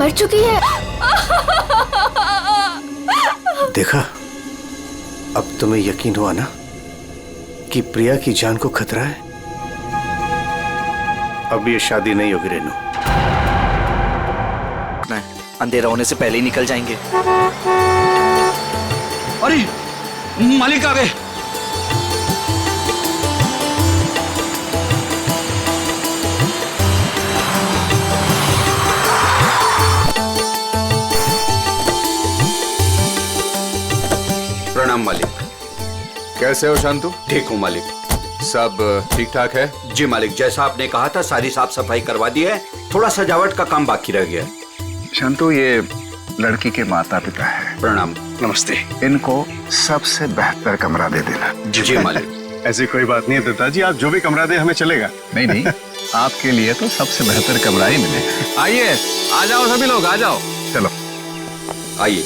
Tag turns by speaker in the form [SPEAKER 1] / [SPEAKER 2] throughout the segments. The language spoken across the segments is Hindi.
[SPEAKER 1] मर चुकी है।
[SPEAKER 2] देखा, अब तुम्हें यकीन हुआ ना कि प्रिया की जान को खतरा है। अब ये शादी नहीं होगी रेनू।
[SPEAKER 3] नहीं, अंधेरा होने से पहले ही निकल जाएंगे।
[SPEAKER 4] अरे मालिक आ गए।
[SPEAKER 5] प्रणाम मालिक।
[SPEAKER 6] कैसे हो शांतु?
[SPEAKER 5] ठीक हूँ मालिक।
[SPEAKER 6] सब ठीक ठाक है?
[SPEAKER 5] जी मालिक, जैसा आपने कहा था सारी साफ सफाई करवा दी है, थोड़ा सजावट का काम बाकी रह गया।
[SPEAKER 6] शांतु, ये लड़की के माता पिता है।
[SPEAKER 5] प्रणाम।
[SPEAKER 6] नमस्ते। इनको सबसे बेहतर कमरा दे देना।
[SPEAKER 5] जी मालिक।
[SPEAKER 7] ऐसी कोई बात नहीं है दत्ता जी, आप जो भी कमरा दे हमें चलेगा।
[SPEAKER 6] नहीं नहीं, आपके लिए तो सबसे बेहतर कमरा ही मिलेगा।
[SPEAKER 4] आइए, आ जाओ सभी लोग, आ जाओ।
[SPEAKER 6] चलो
[SPEAKER 5] आइए।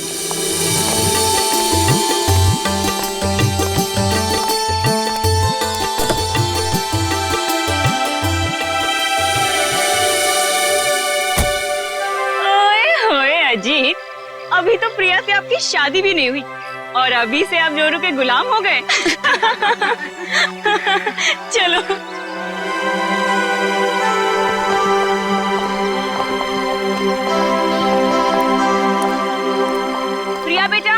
[SPEAKER 8] अजीत, अभी तो प्रिया से आपकी शादी भी नहीं हुई और अभी से आप जोरू के गुलाम हो गए। चलो। प्रिया बेटा,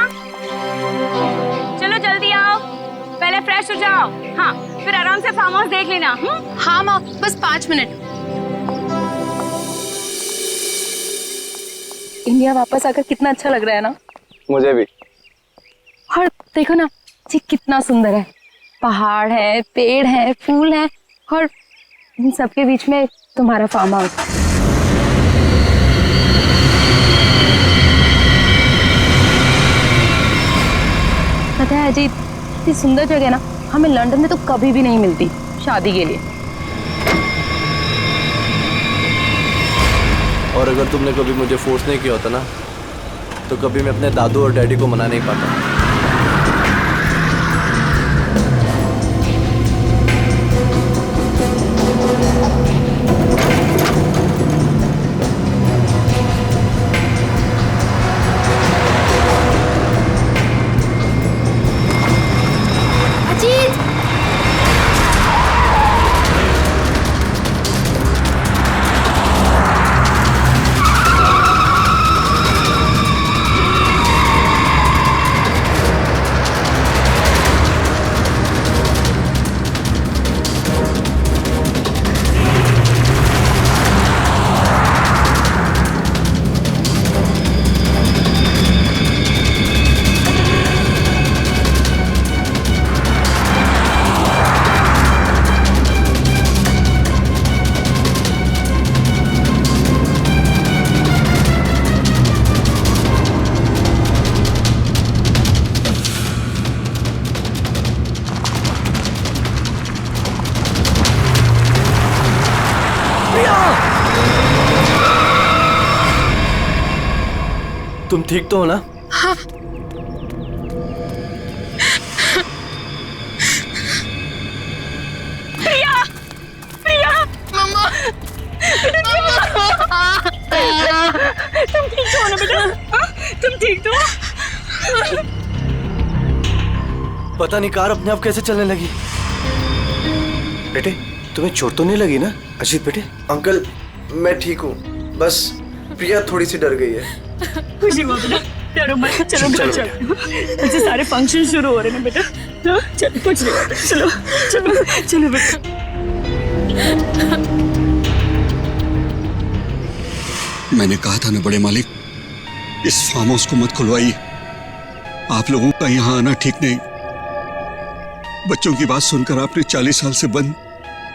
[SPEAKER 8] चलो जल्दी आओ, पहले फ्रेश हो जाओ। हाँ, फिर आराम से फार्म हाउस देख लेना।
[SPEAKER 1] हाँ माँ, बस 5 मिनट। इंडिया वापस आकर कितना अच्छा लग रहा है ना।
[SPEAKER 7] मुझे भी।
[SPEAKER 1] और देखो ना जी, कितना सुंदर है। पहाड़ है, पेड़ है, फूल है और इन सबके बीच में तुम्हारा फार्म हाउस। पता है अजीत, इतनी सुंदर जगह ना हमें लंदन में तो कभी भी नहीं मिलती शादी के लिए।
[SPEAKER 9] और अगर तुमने कभी मुझे फोर्स नहीं किया होता ना, तो कभी मैं अपने दादू और डैडी को मना नहीं पाता। तुम ठीक तो हो ना?
[SPEAKER 1] हाँ।
[SPEAKER 8] प्रिया, प्रिया, मम्मा, तुम ठीक तो हो ना बेटा? तुम ठीक तो हो?
[SPEAKER 9] पता नहीं कार अपने आप कैसे चलने लगी।
[SPEAKER 2] बेटे, तुम्हें चोट तो नहीं लगी ना? अजीत बेटे।
[SPEAKER 9] अंकल, मैं ठीक हूँ, बस प्रिया थोड़ी सी डर गई है।
[SPEAKER 8] खुशी हुआ बेटा, डरो मत। चलो बेटा, चलो। ऐसे सारे फंक्शन शुरू हो रहे हैं बेटा। चलो, कुछ नहीं बेटा, चलो चलो चलो बेटा।
[SPEAKER 4] मैंने कहा था ना बड़े मालिक, इस फार्म हाउस को मत खुलवाइए। आप लोगों का यहाँ आना ठीक नहीं। बच्चों की बात सुनकर आपने 40 साल से बंद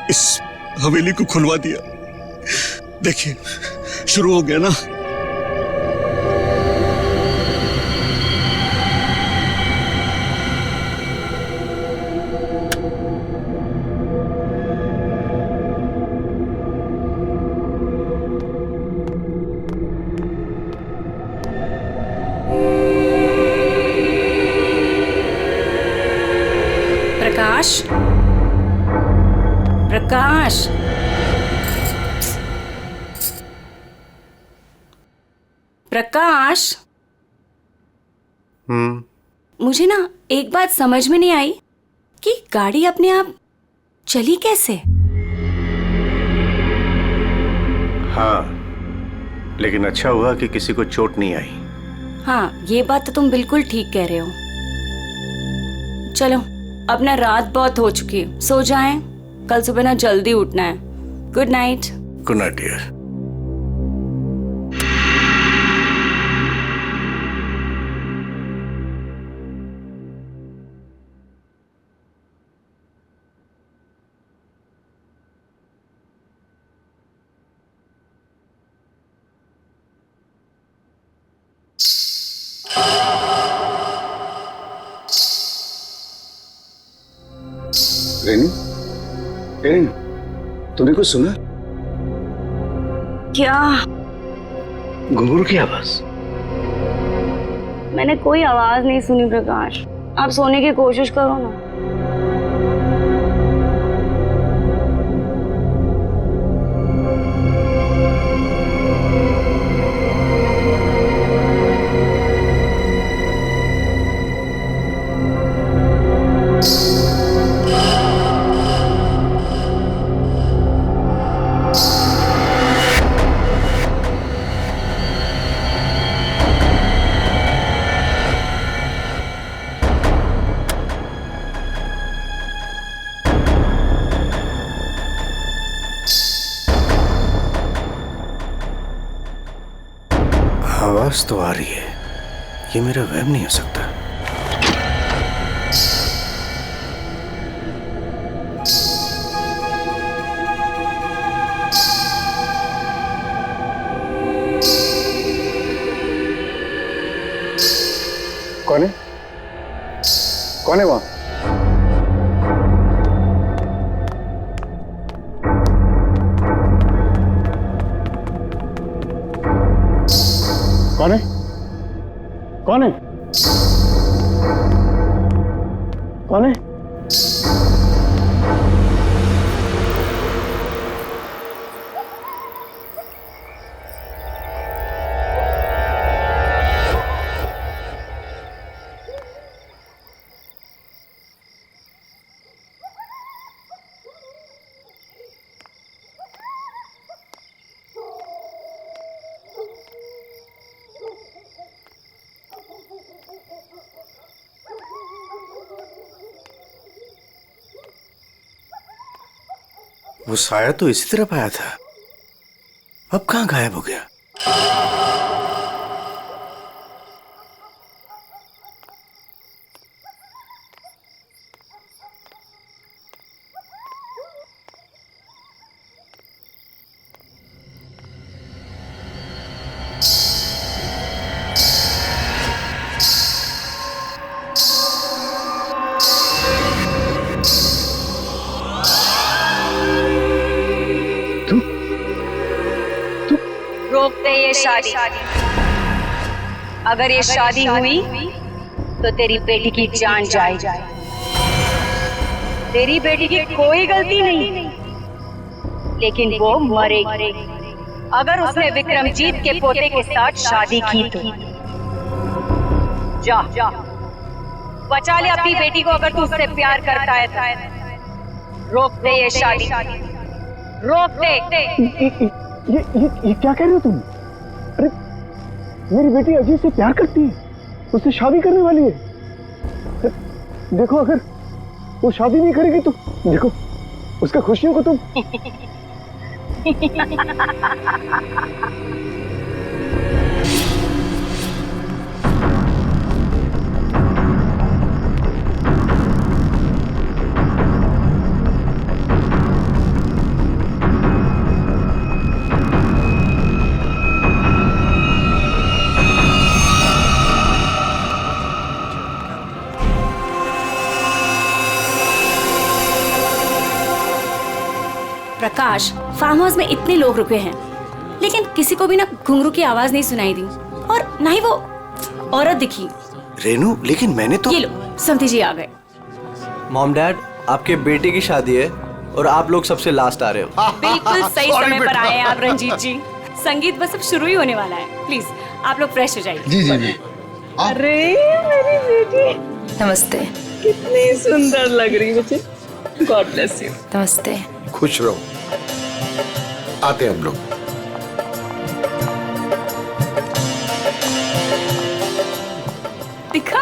[SPEAKER 4] इस हवेली को खुलवा दिया। देखिए, शुरू हो गया ना।
[SPEAKER 8] प्रकाश, प्रकाश, प्रकाश, मुझे ना एक बात समझ में नहीं आई कि गाड़ी अपने आप चली कैसे?
[SPEAKER 2] हाँ, लेकिन अच्छा हुआ कि किसी को चोट नहीं आई।
[SPEAKER 8] हाँ, ये बात तो तुम बिल्कुल ठीक कह रहे हो। चलो, अब ना रात बहुत हो चुकी है, सो जाएं। कल सुबह ना जल्दी उठना है। Good night.
[SPEAKER 2] Good night dear.
[SPEAKER 4] Renu, Renu, तूने कुछ सुना?
[SPEAKER 8] क्या?
[SPEAKER 2] घुंघरू की आवाज।
[SPEAKER 8] मैंने कोई आवाज नहीं सुनी प्रकाश। आप सोने की कोशिश करो ना।
[SPEAKER 2] आवाज तो आ रही है, ये मेरा वहम नहीं हो सकता।
[SPEAKER 7] कौन है? कौन है वहां? कौन है? कौन है? कौन है?
[SPEAKER 2] वो साया तो इसी तरफ आया था, अब कहाँ गायब हो गया?
[SPEAKER 1] रोक दे ये शादी। अगर ये शादी हुई तो तेरी बेटी की जान जाएगी। तेरी बेटी की कोई गलती नहीं, लेकिन वो मरेगी अगर उसने विक्रमजीत के पोते के साथ शादी की तो। जा बचा ले अपनी बेटी को अगर तू उससे प्यार करता है तो। रोक दे ये शादी, रोक दे।
[SPEAKER 7] ये क्या कह रहे हो तुम? अरे मेरी बेटी अजीत से प्यार करती है, उससे शादी करने वाली है। देखो अगर वो शादी नहीं करेगी तो देखो उसका खुशियों को तुम
[SPEAKER 8] प्रकाश, फार्म हाउस में इतने लोग रुके हैं, लेकिन किसी को भी ना घुंघरू की आवाज नहीं सुनाई दी और ना ही वो औरत दिखी।
[SPEAKER 2] रेनू, लेकिन मैंने तो।
[SPEAKER 8] ये लो, समधी जी आ गए।
[SPEAKER 9] मॉम डैड, आपके बेटे की शादी है और आप लोग सबसे लास्ट आ रहे हो।
[SPEAKER 8] बिल्कुल सही समय पर आए हैं आप रंजीत जी। संगीत बस अब शुरू ही होने वाला है। प्लीज आप लोग फ्रेश हो जाइए।
[SPEAKER 7] जी जी जी।
[SPEAKER 8] अरे मेरी बेटी
[SPEAKER 1] नमस्ते।
[SPEAKER 8] कितनी सुंदर लग रही है बच्चे। God bless you.
[SPEAKER 1] नमस्ते।
[SPEAKER 2] खुश रहो। आते हैं हम लोग।
[SPEAKER 8] दिखा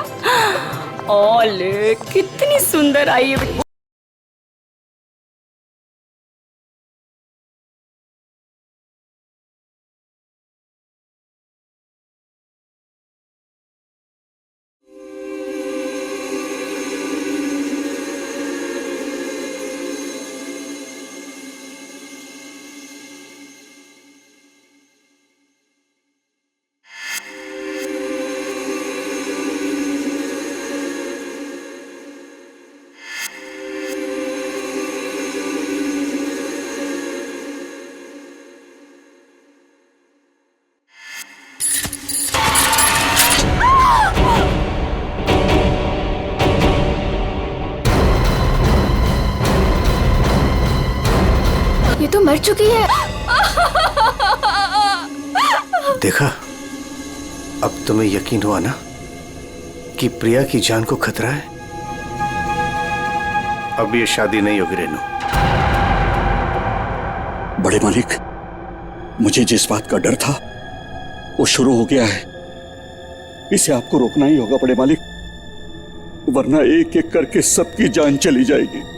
[SPEAKER 8] ओले कितनी सुंदर आई है बेटी।
[SPEAKER 1] ये तो मर चुकी है।
[SPEAKER 2] देखा, अब तुम्हें यकीन हुआ ना कि प्रिया की जान को खतरा है। अब ये शादी नहीं होगी रेनू।
[SPEAKER 4] बड़े मालिक, मुझे जिस बात का डर था वो शुरू हो गया है। इसे आपको रोकना ही होगा बड़े मालिक, वरना एक एक करके सबकी जान चली जाएगी।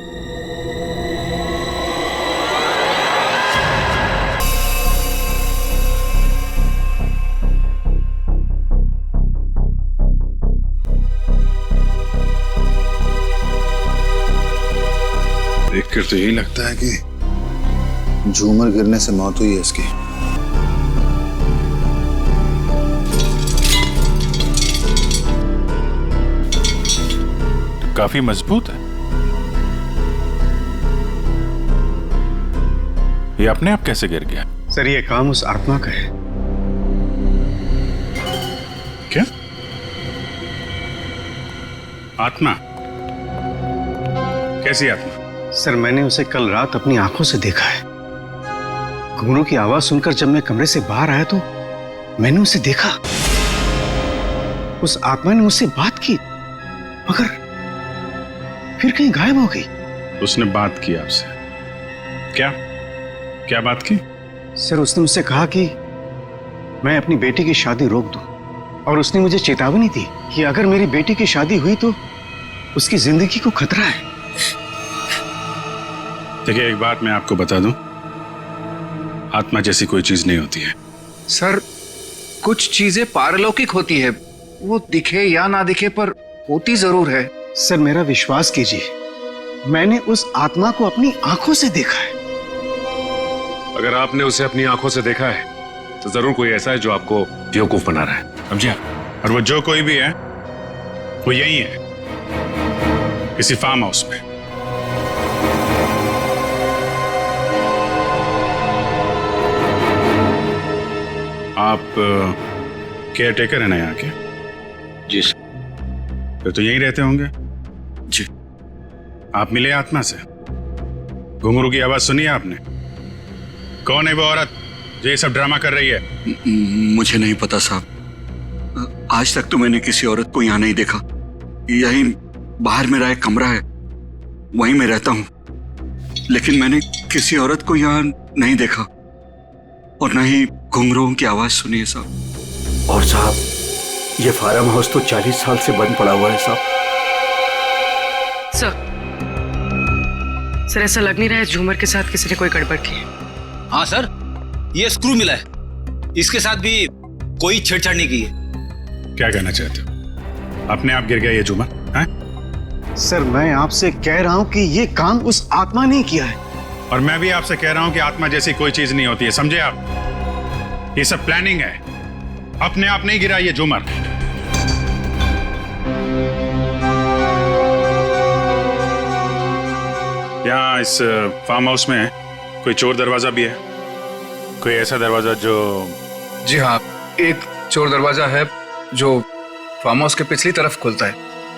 [SPEAKER 6] देखकर तो यही लगता है कि
[SPEAKER 10] झूमर गिरने से मौत हुई है इसकी।
[SPEAKER 6] काफी मजबूत है। ये अपने आप कैसे गिर गया?
[SPEAKER 7] सर ये काम उस आत्मा का है।
[SPEAKER 6] क्या आत्मा? कैसी आत्मा?
[SPEAKER 7] सर मैंने उसे कल रात अपनी आंखों से देखा है। घुंघरू की आवाज सुनकर जब मैं कमरे से बाहर आया तो मैंने उसे देखा। उस आत्मा ने मुझसे बात की मगर फिर कहीं गायब हो गई।
[SPEAKER 6] उसने बात की आपसे? क्या क्या बात की?
[SPEAKER 7] सर उसने मुझसे कहा कि मैं अपनी बेटी की शादी रोक दूं और उसने मुझे चेतावनी दी कि अगर मेरी बेटी की शादी हुई तो उसकी जिंदगी को खतरा है।
[SPEAKER 6] देखिए, एक बात मैं आपको बता दूं, आत्मा जैसी कोई चीज नहीं होती है।
[SPEAKER 5] सर, कुछ चीजें पारलौकिक होती है, वो दिखे या ना दिखे पर होती जरूर है।
[SPEAKER 7] सर मेरा विश्वास कीजिए, मैंने उस आत्मा को अपनी आंखों से देखा है।
[SPEAKER 6] अगर आपने उसे अपनी आंखों से देखा है तो जरूर कोई ऐसा है जो आपको बेवकूफ बना रहा है, समझे? और वो जो कोई भी है वो यही है, किसी फार्म हाउस में। आप केयर टेकर है ना यहाँ के?
[SPEAKER 4] जी
[SPEAKER 6] फिर तो यहीं रहते होंगे।
[SPEAKER 4] जी।
[SPEAKER 6] आप मिले आत्मा से? घुंघरू की आवाज सुनी है आपने? कौन है वो औरत जो ये सब ड्रामा कर रही है?
[SPEAKER 4] मुझे नहीं पता साहब, आज तक तो मैंने किसी औरत को यहाँ नहीं देखा। यही बाहर मेरा एक कमरा है, वहीं मैं रहता हूँ, लेकिन मैंने किसी औरत को यहाँ नहीं देखा और न ही घुंघरूओं की आवाज सुनी है साहब।
[SPEAKER 2] और साहब, ये फार्म हाउस तो 40 साल से बंद पड़ा हुआ है साहब।
[SPEAKER 11] सर ऐसा लग नहीं रहा है झूमर के साथ किसी ने कोई गड़बड़ की है।
[SPEAKER 3] हाँ सर, ये स्क्रू मिला है, इसके साथ भी कोई छेड़छाड़ नहीं की है।
[SPEAKER 6] क्या कहना चाहते हो? अपने आप गिर गया ये झूमर? हैं?
[SPEAKER 7] सर मैं आपसे कह रहा हूं कि ये काम उस आत्मा ने किया है।
[SPEAKER 6] और मैं भी आपसे कह रहा हूं कि आत्मा जैसी कोई चीज नहीं होती है, समझे आप? ये सब प्लानिंग है, अपने आप नहीं गिरा ये झूमर। यहाँ इस फार्म हाउस में कोई चोर दरवाजा भी है? कोई ऐसा दरवाजा जो...
[SPEAKER 10] जी हाँ, एक चोर दरवाजा है जो फार्म हाउस के पिछली तरफ खुलता है,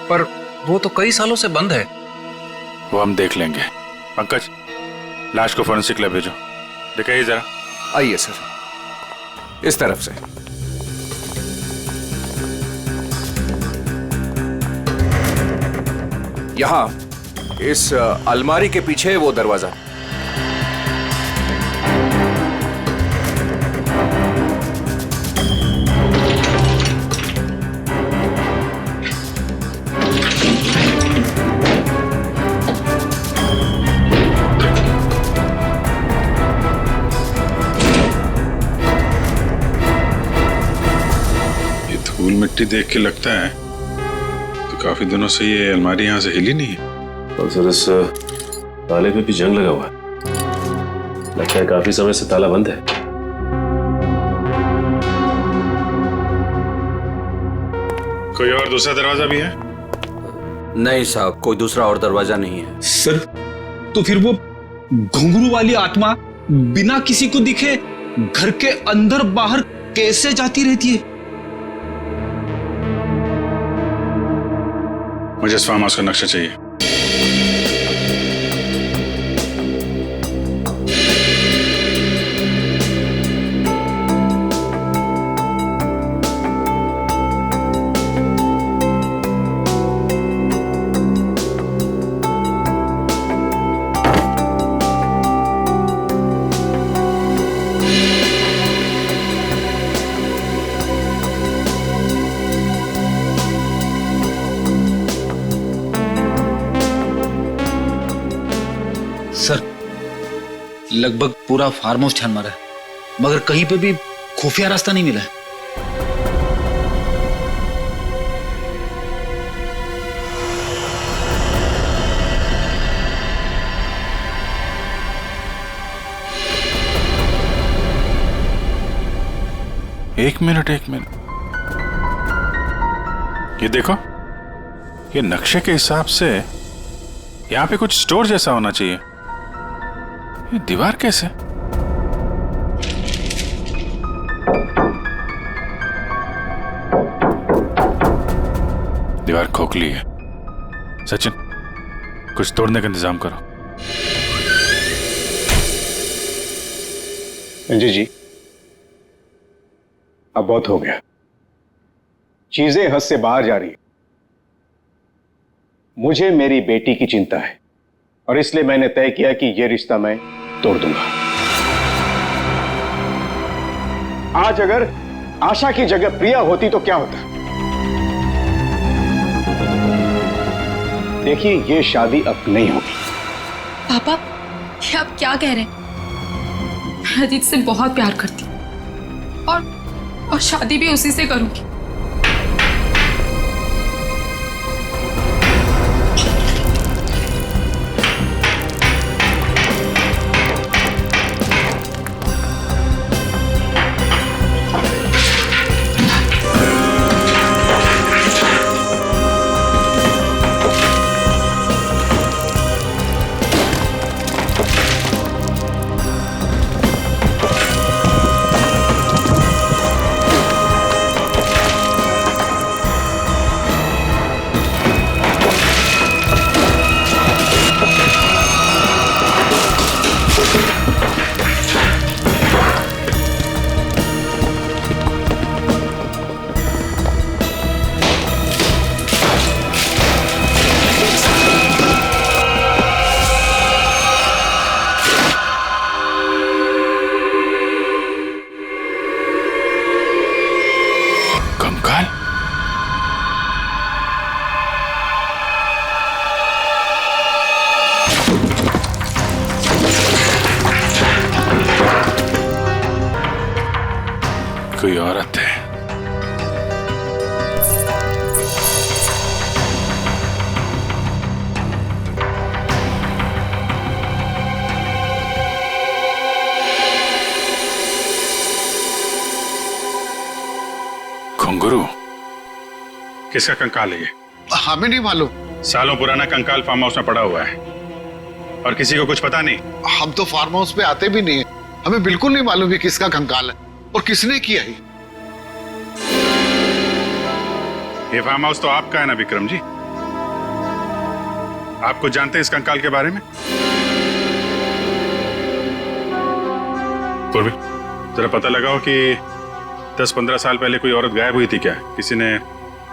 [SPEAKER 10] पर वो तो कई सालों से बंद है।
[SPEAKER 6] वो हम देख लेंगे। पंकज, लाश को फॉरेंसिक लैब भेजो। दिखाइए जरा।
[SPEAKER 5] आइए सर, इस तरफ से। यहाँ इस अलमारी के पीछे वो दरवाजा।
[SPEAKER 6] धूल मिट्टी देख के लगता है तो काफी दिनों से ये अलमारी यहाँ से हिली नहीं है।
[SPEAKER 12] और सर इस ताले पे भी जंग लगा हुआ है, लगता है काफी समय से ताला बंद है।
[SPEAKER 6] कोई और दूसरा दरवाजा भी है?
[SPEAKER 5] नहीं साहब, कोई दूसरा और दरवाजा नहीं है।
[SPEAKER 3] सर तो फिर वो घुंघरू वाली आत्मा बिना किसी को दिखे घर के अंदर बाहर कैसे जाती रहती है?
[SPEAKER 6] मुझे इस फार्म हाउस का नक्शा चाहिए।
[SPEAKER 3] सर लगभग पूरा फार्म हाउस छान मारा है, मगर कहीं पे भी खुफिया रास्ता नहीं मिला है।
[SPEAKER 6] एक मिनट ये देखो, ये नक्शे के हिसाब से यहाँ पे कुछ स्टोर जैसा होना चाहिए। ये दीवार कैसे? दीवार खोखली है। सचिन, कुछ तोड़ने का इंतजाम करो।
[SPEAKER 2] जी अब बहुत हो गया, चीजें हद से बाहर जा रही है। मुझे मेरी बेटी की चिंता है और इसलिए मैंने तय किया कि यह रिश्ता मैं तोड़ दूंगा। आज अगर आशा की जगह प्रिया होती तो क्या होता? देखिए, यह शादी अब नहीं होगी।
[SPEAKER 1] पापा, ये आप क्या कह रहे हैं? मैं अजीत से बहुत प्यार करती हूँ और शादी भी उसी से करूंगी।
[SPEAKER 6] कोई औरत है। घुंघरू? किसका कंकाल है ये?
[SPEAKER 13] हमें नहीं मालूम।
[SPEAKER 6] सालों पुराना कंकाल फार्म हाउस में पड़ा हुआ है और किसी को कुछ पता नहीं।
[SPEAKER 13] हम तो फार्म हाउस पे आते भी नहीं है, हमें बिल्कुल नहीं मालूम कि किसका कंकाल है और किसने किया है।
[SPEAKER 6] ये फार्म हाउस तो आपका है ना विक्रम जी? आप कुछ जानते हैं इस कंकाल के बारे में? पूर्वी, जरा पता लगाओ कि 10-15 साल पहले कोई औरत गायब हुई थी क्या? किसी ने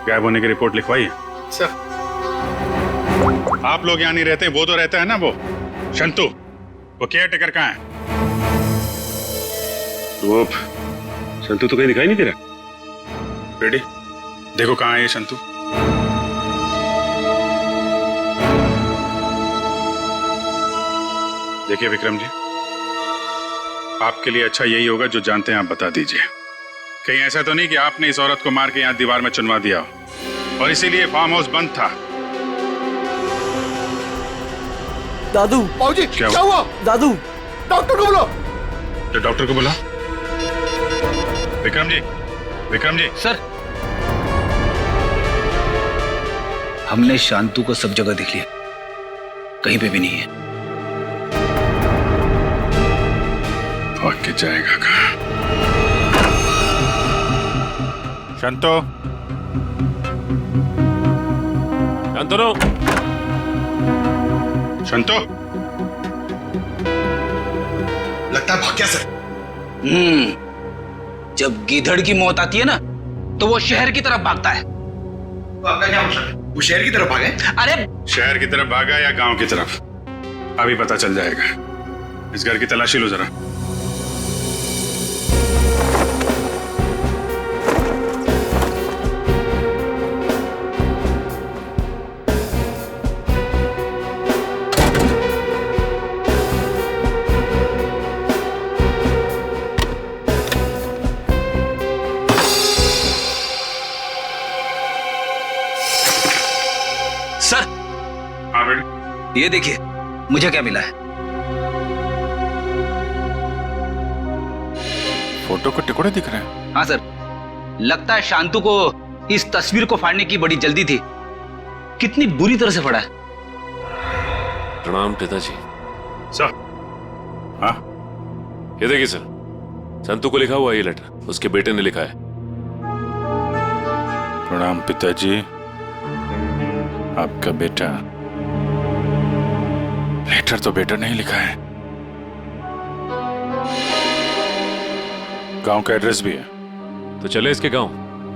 [SPEAKER 6] गायब होने की रिपोर्ट लिखवाई है?
[SPEAKER 13] सर
[SPEAKER 6] आप लोग यहाँ नहीं रहते, वो तो रहता है ना, वो शंतु, वो केयर टेकर कहाँ है? वो शंतु तो कहीं दिखाई नहीं दे रहा। रेडी, देखो कहाँ है ये शंतु। देखिए विक्रम जी, आपके लिए अच्छा यही होगा जो जानते हैं आप बता दीजिए। कहीं ऐसा तो नहीं कि आपने इस औरत को मार के यहाँ दीवार में चुनवा दिया हो और इसीलिए फार्म हाउस बंद था।
[SPEAKER 9] दादू।
[SPEAKER 13] बाबूजी क्या हुआ?
[SPEAKER 9] दादू,
[SPEAKER 13] डॉक्टर को बुलाओ।
[SPEAKER 6] तो डॉक्टर को बुला। विक्रम जी, विक्रम जी।
[SPEAKER 5] सर, हमने शांतु को सब जगह देख लिया, कहीं पे भी नहीं है।
[SPEAKER 6] भाग के जाएगा कहाँ? शांतो,
[SPEAKER 12] शांतनु,
[SPEAKER 6] शांतो।
[SPEAKER 13] लगता है भाग गया सर।
[SPEAKER 5] जब गीधड़ की मौत आती है ना, तो वो शहर की तरफ भागता है।
[SPEAKER 13] तो आपका क्या मतलब है? वो शहर की तरफ भागे?
[SPEAKER 5] अरे
[SPEAKER 6] शहर की तरफ भागा या गांव की तरफ, अभी पता चल जाएगा। इस घर की तलाशी लो जरा।
[SPEAKER 5] सर,
[SPEAKER 6] हाँ बेटा,
[SPEAKER 5] ये देखिए मुझे क्या मिला है।
[SPEAKER 6] फोटो के टुकड़े दिख रहे हैं।
[SPEAKER 5] हाँ सर, लगता है शांतु को इस तस्वीर को फाड़ने की बड़ी जल्दी थी। कितनी बुरी तरह से फाड़ा है।
[SPEAKER 12] प्रणाम पिताजी।
[SPEAKER 6] सर, हाँ
[SPEAKER 12] ये देखिए सर, संतु को लिखा हुआ ये लेटर उसके बेटे ने लिखा है।
[SPEAKER 6] प्रणाम पिताजी, आपका बेटा। लेटर तो बेटा नहीं लिखा है, गांव का एड्रेस भी है।
[SPEAKER 12] तो चले इसके गांव,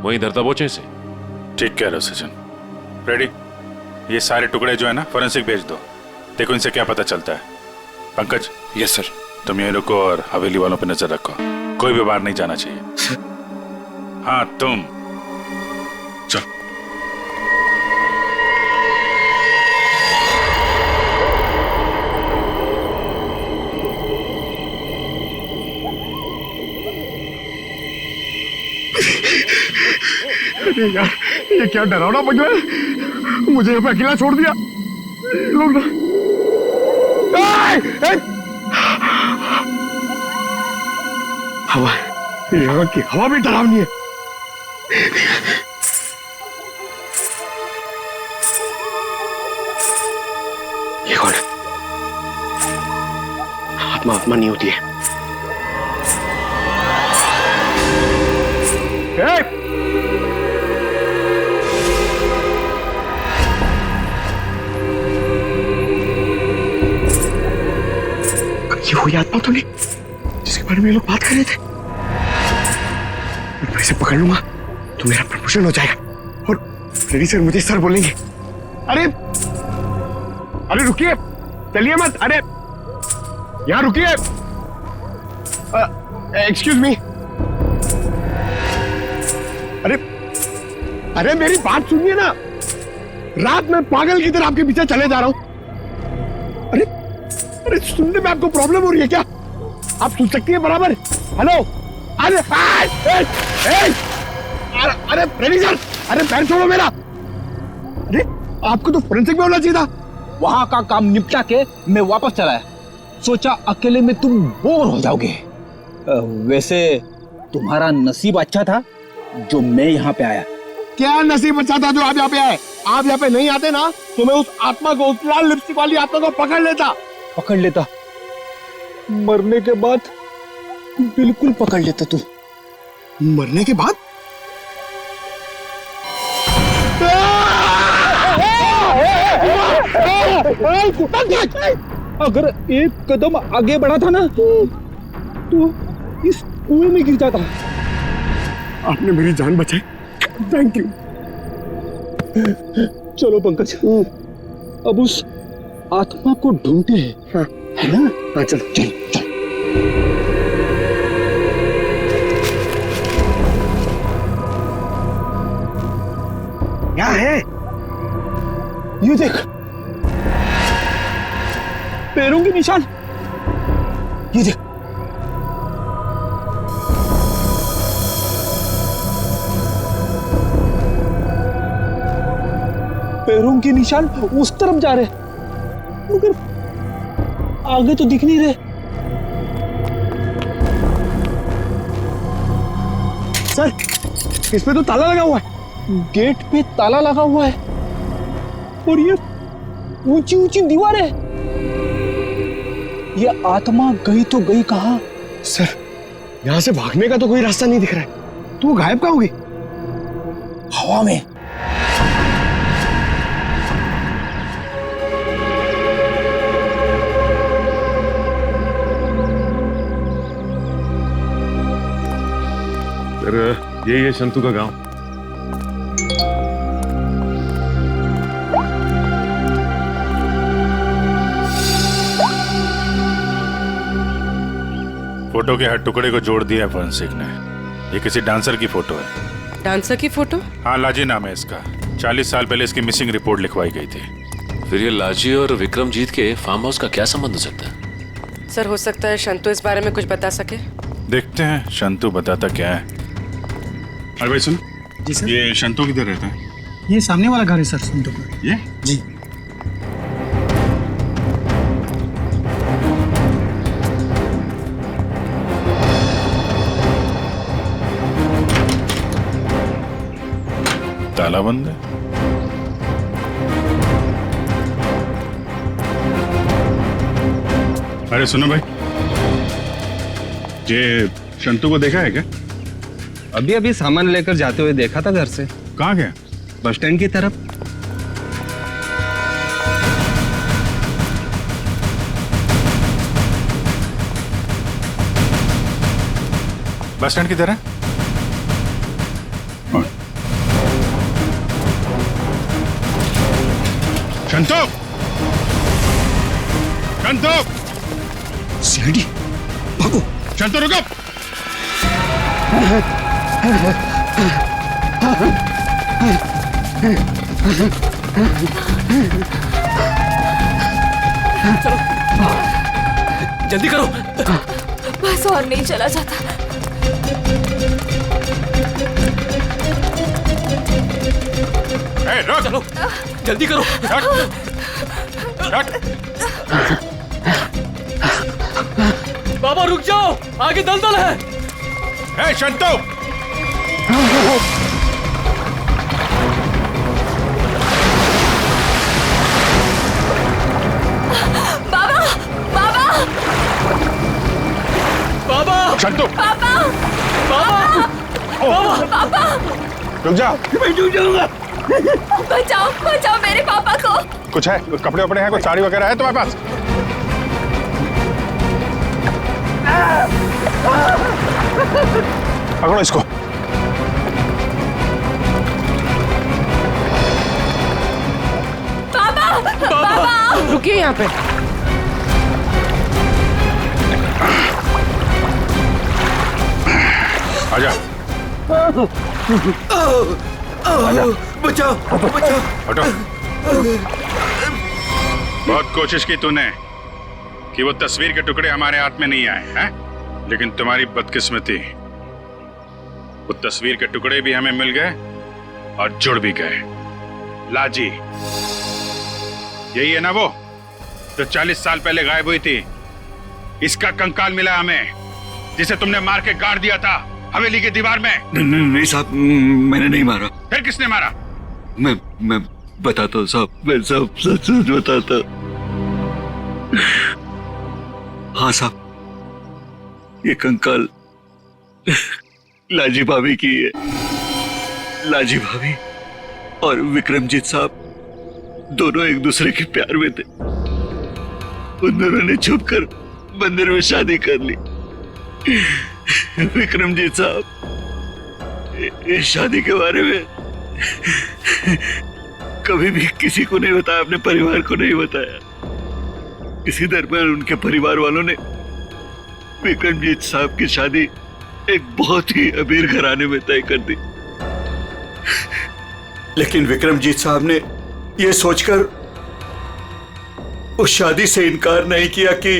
[SPEAKER 12] वहीं धरता बोचे से।
[SPEAKER 6] ठीक कह रहे हो सचिन। रेडी, ये सारे टुकड़े जो है ना फोरेंसिक भेज दो, देखो इनसे क्या पता चलता है। पंकज। Yes sir. तुम यहीं रुको और हवेली वालों पर नजर रखो, कोई भी बाहर नहीं जाना चाहिए। हाँ तुम चल।
[SPEAKER 7] अरे यार, ये क्या डरावना बन रहा है। मुझे यहाँ पे अकेला छोड़ दिया। लोग ना हवा, यहाँ की हवा भी डरावनी है। ये कौन है? आत्मा आत्मा नहीं होती है। ये वही आत्मा तो नहीं जिसके बारे में ये लोग बात कर रहे थे। मैं इसे पकड़ लूंगा तो मेरा प्रमोशन हो जाएगा और फ्रेडी सर मुझे सर बोलेंगे। अरे अरे रुकिए, चलिए मत। अरे यहाँ रुकिए। Excuse me. अरे अरे मेरी बात सुनिए ना। रात में पागल की तरह आपके पीछे चले जा रहा हूं। अरे सुनने में आपको प्रॉब्लम हो रही है क्या? आप सुन सकती है बराबर? हेलो। अरे अरे फ्रेडी सर, अरे पैर छोड़ो मेरा। अरे आपको तो फोरेंसिक में होना चाहिए था।
[SPEAKER 5] वहां का काम निपटा के मैं वापस चला है। सोचा अकेले में तुम बोर हो जाओगे। वैसे तुम्हारा नसीब अच्छा था जो मैं यहाँ पे आया।
[SPEAKER 7] क्या नसीब अच्छा था जो आप यहाँ पे आए? आप यहाँ पे नहीं आते ना तो मैं उस आत्मा को, उस लाल लिपस्टिक वाली आत्मा को पकड़ लेता। मरने के बाद बिल्कुल पकड़ लेता। तू मरने के बाद?
[SPEAKER 5] अगर एक कदम आगे बढ़ा था ना तो इस कुएं में गिर जाता।
[SPEAKER 7] आपने मेरी जान बचाई, थैंक यू। चलो पंकज,
[SPEAKER 5] अब उस आत्मा को ढूंढते हैं।
[SPEAKER 7] हाँ
[SPEAKER 5] है ना?
[SPEAKER 7] हाँ चल
[SPEAKER 5] चल चल।
[SPEAKER 7] क्या है?
[SPEAKER 5] ये देख, पैरों के निशान। ये देख, पैरों के निशान उस तरफ जा रहे, मगर आगे तो दिख नहीं रहे।
[SPEAKER 7] सर, इस पे तो ताला लगा हुआ है।
[SPEAKER 5] गेट पे ताला लगा हुआ है और ये ऊंची ऊंची दीवार है। ये आत्मा गई तो गई कहां?
[SPEAKER 7] सर, यहाँ से भागने का तो कोई रास्ता नहीं दिख रहा है। तो वो गायब कहाँ होगी?
[SPEAKER 5] हवा में।
[SPEAKER 6] फिर यही है शंतु का गांव।
[SPEAKER 14] फोटो के हर टुकड़े को जोड़ दिया है फॉरेंसिक ने। ये किसी डांसर की फोटो है।
[SPEAKER 11] डांसर की फोटो?
[SPEAKER 14] हाँ, लाजी नाम है इसका। 40 साल पहले इसकी मिसिंग रिपोर्ट लिखवाई गई थी।
[SPEAKER 12] फिर ये लाजी और विक्रमजीत के फार्म हाउस का क्या संबंध हो सकता है?
[SPEAKER 11] सर, हो सकता है शंतु इस बारे में कुछ बता सके।
[SPEAKER 14] देखते हैं शंतु बताता क्या है। अरे भाई सुन।
[SPEAKER 5] जी सर।
[SPEAKER 14] ये शंतु किधर रहता है?
[SPEAKER 5] ये सामने वाला घर है सर, संतु का।
[SPEAKER 14] ये?
[SPEAKER 5] जी।
[SPEAKER 14] ताला बंद है। अरे सुनो भाई, ये शंतु को देखा है क्या?
[SPEAKER 15] अभी अभी सामान लेकर जाते हुए देखा था घर से।
[SPEAKER 14] कहाँ गया?
[SPEAKER 15] बस स्टैंड की तरफ।
[SPEAKER 14] बस स्टैंड की तरह? शंतु! शंतु!
[SPEAKER 4] सीआईडी, भागो!
[SPEAKER 14] शंतु रुको!
[SPEAKER 9] चलो, जल्दी करो।
[SPEAKER 8] बस और नहीं चला जाता।
[SPEAKER 9] चलो, जल्दी करो। बाबा रुक जाओ, आगे दलदल है।
[SPEAKER 14] ए शंतु!
[SPEAKER 8] बाबा, बाबा,
[SPEAKER 9] बाबा,
[SPEAKER 14] शंतु!
[SPEAKER 8] बाबा,
[SPEAKER 9] बाबा, बाबा,
[SPEAKER 8] बाबा,
[SPEAKER 14] रुक जा।
[SPEAKER 7] मैं डूब जाऊंगा।
[SPEAKER 8] बचाओ, बचाओ मेरे पापा को।
[SPEAKER 14] कुछ है? कुछ कपड़े वपड़े हैं? कुछ साड़ी वगैरह है तुम्हारे पास? पकड़ो इसको।
[SPEAKER 8] बाबा, बाबा,
[SPEAKER 11] रुकिए यहाँ पे।
[SPEAKER 14] आजा।
[SPEAKER 7] बचाओ, बचाओ।
[SPEAKER 14] हटो। बहुत कोशिश की तूने कि वो तस्वीर के टुकड़े हमारे हाथ में नहीं आए हैं, लेकिन तुम्हारी बदकिस्मती, वो तस्वीर के टुकड़े भी हमें मिल गए और जुड़ भी गए। लाजी, यही है ना वो जो 40 साल पहले गायब हुई थी? इसका कंकाल मिला हमें, जिसे तुमने मार के गाड़ दिया था हवेली की दीवार में।
[SPEAKER 4] नहीं साहब, मैंने नहीं मारा।
[SPEAKER 14] फिर किसने मारा?
[SPEAKER 4] मैं बताता हूँ साहब, मैं सब सच बताता। हाँ साहब, ये कंकाल लाजी भाभी की है। लाजी भाभी और विक्रमजीत साहब दोनों एक दूसरे के प्यार में थे। उन दोनों ने छुपकर मंदिर में शादी कर ली। विक्रमजीत साहब इस शादी के बारे में कभी भी किसी को नहीं बताया, अपने परिवार को नहीं बताया। इसी दरमियान उनके परिवार वालों ने विक्रमजीत साहब की शादी एक बहुत ही अमीर घराने में तय कर दी। लेकिन विक्रमजीत साहब ने यह सोचकर उस शादी से इनकार नहीं किया कि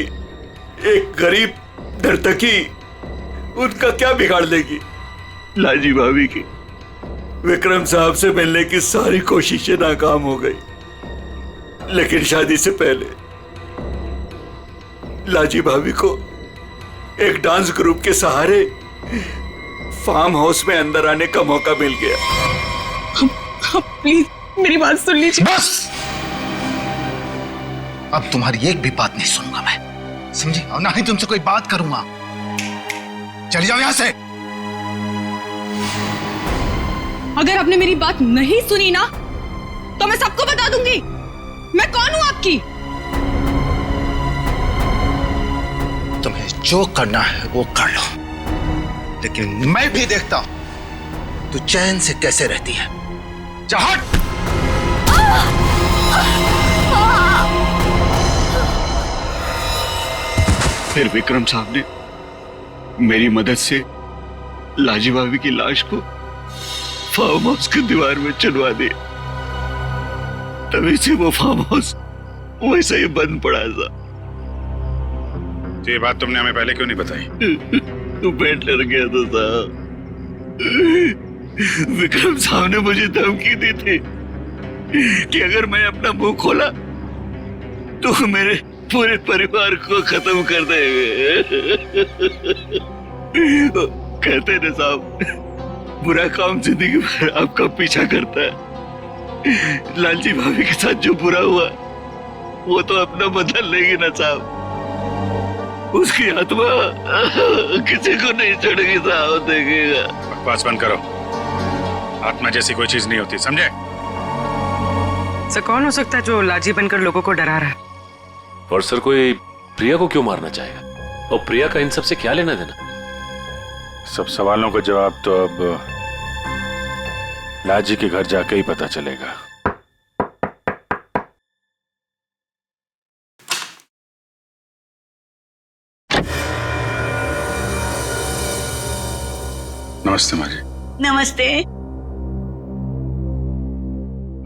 [SPEAKER 4] एक गरीब नर्तकी उनका क्या बिगाड़ लेगी। लाजी भाभी की विक्रम साहब से मिलने की सारी कोशिशें नाकाम हो गई। लेकिन शादी से पहले लाजी भाभी को एक डांस ग्रुप के सहारे फार्म हाउस में अंदर आने का मौका मिल गया।
[SPEAKER 8] प्लीज मेरी बात सुन लीजिए।
[SPEAKER 10] बस अब तुम्हारी एक भी बात नहीं सुनूंगा मैं, समझी? और ना ही तुमसे कोई बात करूंगा। चली जाओ यहां से।
[SPEAKER 8] अगर आपने मेरी बात नहीं सुनी ना तो मैं सबको बता दूंगी मैं कौन हूं आपकी।
[SPEAKER 10] तुम्हें जो करना है वो कर लो, लेकिन मैं भी देखता हूं तू चैन से कैसे रहती है। जा हट।
[SPEAKER 4] फिर विक्रम साहब ने मेरी मदद से लाजी भाभी की लाश को फार्म हाउस की दीवार में चुनवा दिया। तभी से वो फार्म हाउस वैसे ही बंद पड़ा था।
[SPEAKER 14] तो ये बात तुमने हमें पहले क्यों नहीं बताई?
[SPEAKER 4] तो मैं डर गया था साहब। विक्रम साहब ने मुझे धमकी दी थी कि अगर मैं अपना मुंह खोला तो मेरे पूरे परिवार को खत्म कर देंगे। कहते ना साहब, बुरा काम जिंदगी भर आपका पीछा करता है। लालजी भाभी के साथ जो बुरा हुआ वो तो अपना बदल लेगी ना साहब। उसकी आत्मा किसी को नहीं छोड़ेगी साहब, देखेगा।
[SPEAKER 14] बकवास बंद करो। आत्मा जैसी कोई चीज नहीं होती, समझे?
[SPEAKER 11] सर कौन हो सकता है जो लाजी बनकर लोगों को डरा रहा है?
[SPEAKER 12] और सर कोई प्रिया को क्यों मारना चाहेगा? और प्रिया का इन सब से क्या लेना देना?
[SPEAKER 14] सब सवालों का जवाब तो अब लाजी के घर जाके ही पता चलेगा। नमस्ते माँ जी।
[SPEAKER 8] नमस्ते।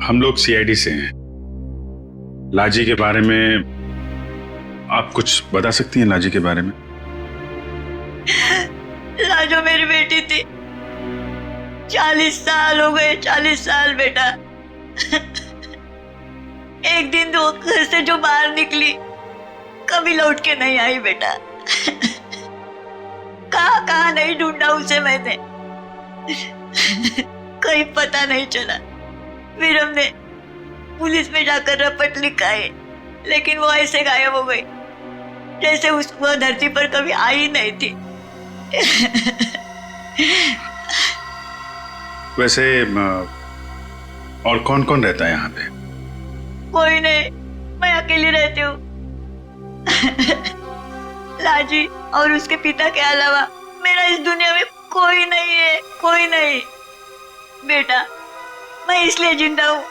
[SPEAKER 14] हम लोग सीआईडी से हैं। लाजी के बारे में आप कुछ बता सकती हैं? लाजी के बारे में?
[SPEAKER 8] लाजो मेरी बेटी थी। 40 साल हो गए, 40 साल बेटा। एक दिन तो घर से जो बाहर निकली कभी लौट के नहीं आई बेटा। कहाँ नहीं ढूंढा उसे मैंने, कहीं पता नहीं चला। फिर हमने पुलिस में जाकर रपट लिखाई, लेकिन वो ऐसे गायब हो गई जैसे वो धरती पर कभी आई नहीं थी।
[SPEAKER 14] वैसे और कौन कौन रहता है यहाँ पे?
[SPEAKER 8] कोई नहीं, मैं अकेली रहती हूँ। लाजी और उसके पिता के अलावा मेरा इस दुनिया में कोई नहीं है, कोई नहीं। बेटा मैं इसलिए जिंदा हूँ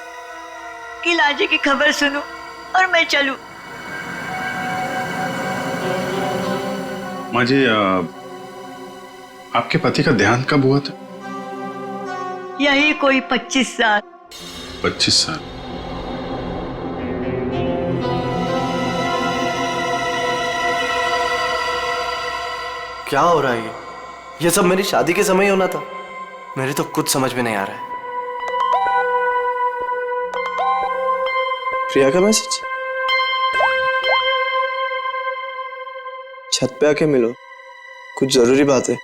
[SPEAKER 8] कि लाजी की खबर सुनूं और मैं चलूं।
[SPEAKER 14] माँ जी, आपके पति का देहांत कब हुआ था?
[SPEAKER 8] यही कोई 25 साल।
[SPEAKER 14] 25 साल?
[SPEAKER 9] क्या हो रहा है ये सब मेरी शादी के समय ही होना था। मेरे तो कुछ समझ में नहीं आ रहा है।
[SPEAKER 16] प्रिया का मैसेज? छत पे आके मिलो, कुछ जरूरी बात है।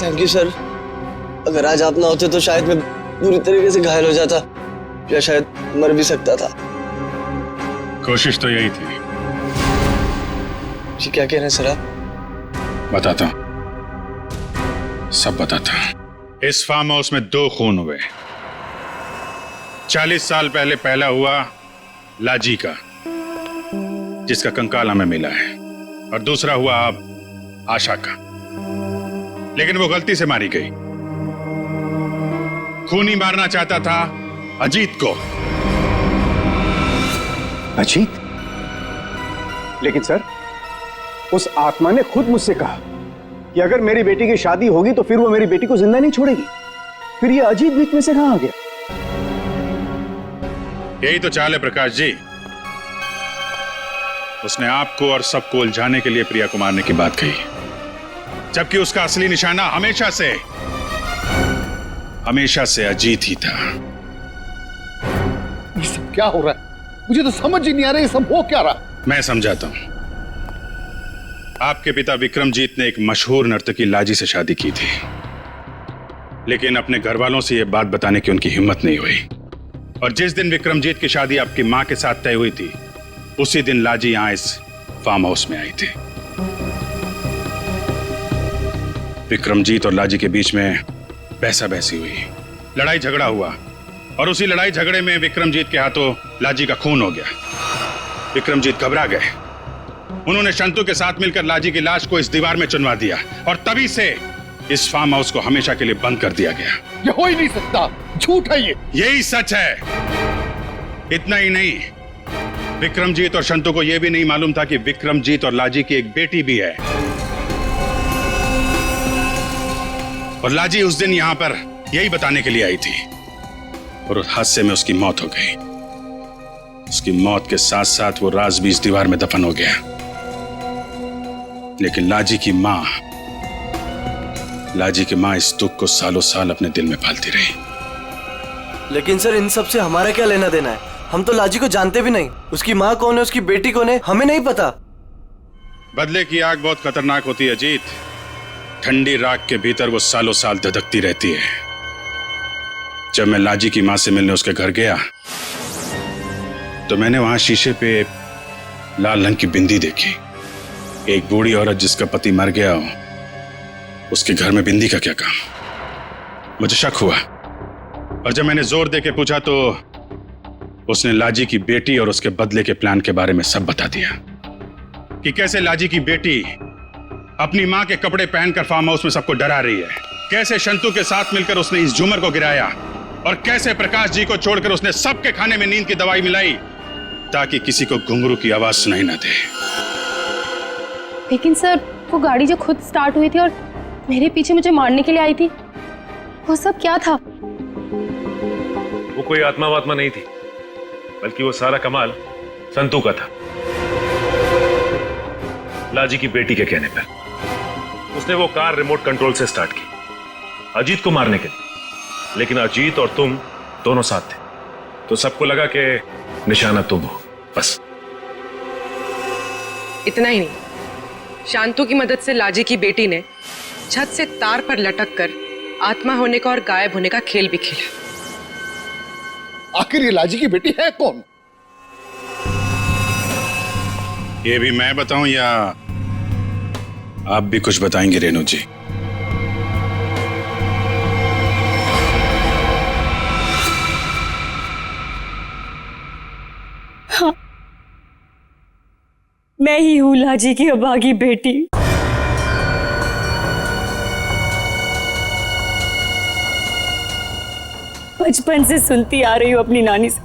[SPEAKER 16] Thank you sir. अगर आज आप ना होते तो शायद मैं बुरी तरीके से घायल हो जाता या शायद मर भी सकता था।
[SPEAKER 14] कोशिश तो यही थी।
[SPEAKER 16] जी क्या कह रहे हैं सर आप?
[SPEAKER 14] बताता हूं, सब बताता हूं। इस फार्म हाउस में 2 खून हुए। 40 साल पहले पहला हुआ लाजी का, जिसका कंकाल हमें मिला है, और दूसरा हुआ अब आशा का, लेकिन वो गलती से मारी गई। खूनी मारना चाहता था अजीत को।
[SPEAKER 7] अजीत? लेकिन सर, उस आत्मा ने खुद मुझसे कहा कि अगर मेरी बेटी की शादी होगी तो फिर वो मेरी बेटी को जिंदा नहीं छोड़ेगी। फिर ये अजीत बीच में से कहां आ गया?
[SPEAKER 14] यही तो चाल है प्रकाश जी। उसने आपको और सबको उलझाने के लिए प्रिया को मारने की बात कही, जबकि उसका असली निशाना हमेशा से अजीत ही था।
[SPEAKER 13] ये सब क्या हो रहा है? मुझे तो समझ ही नहीं आ रहा, ये सब हो क्या रहा?
[SPEAKER 14] मैं समझाता हूं। आपके पिता विक्रमजीत ने एक मशहूर नर्तकी लाजी से शादी की थी, लेकिन अपने घर वालों से यह बात बताने की उनकी हिम्मत नहीं हुई। और जिस दिन विक्रमजीत की शादी आपकी मां के साथ तय हुई थी, उसी दिन लाजी यहां इस फार्म हाउस में आई थी। विक्रमजीत और लाजी के बीच में बहसा बहसी हुई, लड़ाई झगड़ा हुआ, और उसी लड़ाई झगड़े में विक्रमजीत के हाथों लाजी का खून हो गया। विक्रमजीत घबरा गए। उन्होंने शंतु के साथ मिलकर लाजी की लाश को इस दीवार में चुनवा दिया, और तभी से इस फार्म हाउस को हमेशा के लिए बंद कर दिया गया।
[SPEAKER 13] ये हो ही नहीं सकता, झूठ है ये।
[SPEAKER 14] यही सच है। इतना ही नहीं, विक्रमजीत और शंतु को यह भी नहीं मालूम था कि विक्रमजीत और लाजी की एक बेटी भी है, और लाजी उस दिन यहां पर यही बताने के लिए आई थी, और उस हादसे में उसकी मौत हो गई। उसकी मौत के साथ साथ वो राज भी इस दीवार में दफन हो गया। लेकिन लाजी की मां इस दुख को सालों साल अपने दिल में पालती रही।
[SPEAKER 9] लेकिन सर, इन सब से हमारा क्या लेना देना है? हम तो लाजी को जानते भी नहीं। उसकी माँ कौन है, उसकी बेटी कौन है, हमें नहीं पता।
[SPEAKER 14] बदले की आग बहुत खतरनाक होती है अजीत। ठंडी राख के भीतर वो सालों साल धधकती रहती है। जब मैं लाजी की मां से मिलने उसके घर गया, तो मैंने वहां शीशे पे लाल रंग की बिंदी देखी। एक बूढ़ी औरत जिसका पति मर गया हो, उसके घर में बिंदी का क्या काम? मुझे शक हुआ, और जब मैंने जोर दे के पूछा तो उसने लाजी की बेटी और उसके बदले के प्लान के बारे में सब बता दिया, कि कैसे लाजी की बेटी अपनी मां के कपड़े पहनकर फार्म हाउस में सबको डरा रही है, कैसे शंतु के साथ मिलकर उसने इस झूमर को गिराया, और कैसे प्रकाश जी को छोड़कर उसने सबके खाने में नींद की दवाई मिलाई ताकि किसी को घुंघरू की आवाज सुनाई ना दे।
[SPEAKER 1] लेकिन सर, वो गाड़ी जो खुद स्टार्ट हुई थी और मेरे पीछे मुझे मारने के लिए आई थी, वो सब क्या था?
[SPEAKER 6] वो कोई आत्मा वात्मा नहीं थी, बल्कि वो सारा कमाल संतू का था। लाजी की बेटी के कहने पर उसने वो कार रिमोट कंट्रोल से स्टार्ट की अजीत को मारने के लिए, लेकिन अजीत और तुम दोनों साथ थे, तो सबको लगा कि निशाना तुम हो। बस
[SPEAKER 11] इतना ही नहीं, शांतु की मदद से लाजी की बेटी ने छत से तार पर लटक कर आत्मा होने का और गायब होने का खेल भी खेला।
[SPEAKER 13] आखिर ये लाजी की बेटी है कौन?
[SPEAKER 14] ये भी मैं बताऊं या आप भी कुछ बताएंगे रेणु जी?
[SPEAKER 17] हाँ, मैं ही हूं लाजी की अभागी बेटी। बचपन से सुनती आ रही हूं अपनी नानी से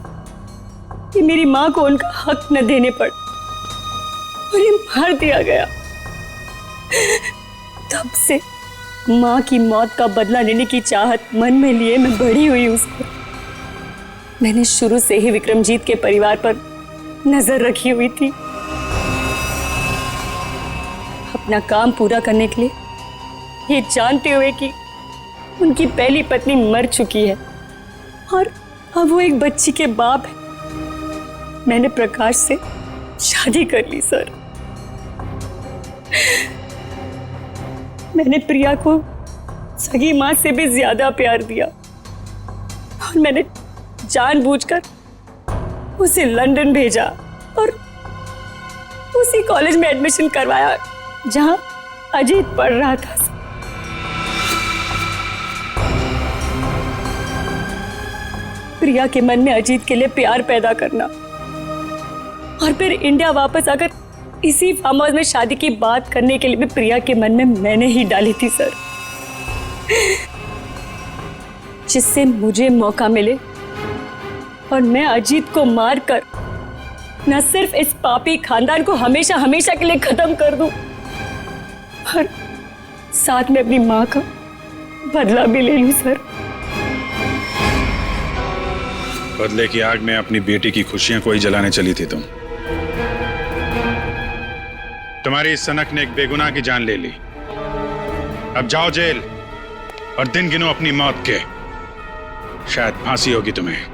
[SPEAKER 17] कि मेरी मां को उनका हक न देने पर उन्हें मार दिया गया। तब से मां की मौत का बदला लेने की चाहत मन में लिए मैं बड़ी हुई उसको। मैंने शुरू से ही विक्रमजीत के परिवार पर नजर रखी हुई थी। अपना काम पूरा करने के लिए, ये जानते हुए कि उनकी पहली पत्नी मर चुकी है और अब वो एक बच्ची के बाप है, मैंने प्रकाश से शादी कर ली सर। मैंने प्रिया को सगी माँ से भी ज्यादा प्यार दिया और मैंने जानबूझकर उसे लंदन भेजा और उसी कॉलेज में एडमिशन करवाया जहां अजीत पढ़ रहा था। प्रिया के मन में अजीत के लिए प्यार पैदा करना और फिर इंडिया वापस आकर इसी फार्म हाउस में शादी की बात करने के लिए भी प्रिया के मन में मैंने ही डाली थी सर, जिससे मुझे मौका मिले और मैं अजीत को मारकर न सिर्फ इस पापी खानदान को हमेशा हमेशा के लिए खत्म कर दूं, और साथ में अपनी मां का बदला भी ले लूं सर।
[SPEAKER 14] बदले की आग में अपनी बेटी की खुशियां कोई जलाने चली थी तुम। तुम्हारी इस सनक ने एक बेगुनाह की जान ले ली। अब जाओ जेल और दिन गिनो अपनी मौत के, शायद फांसी होगी तुम्हें।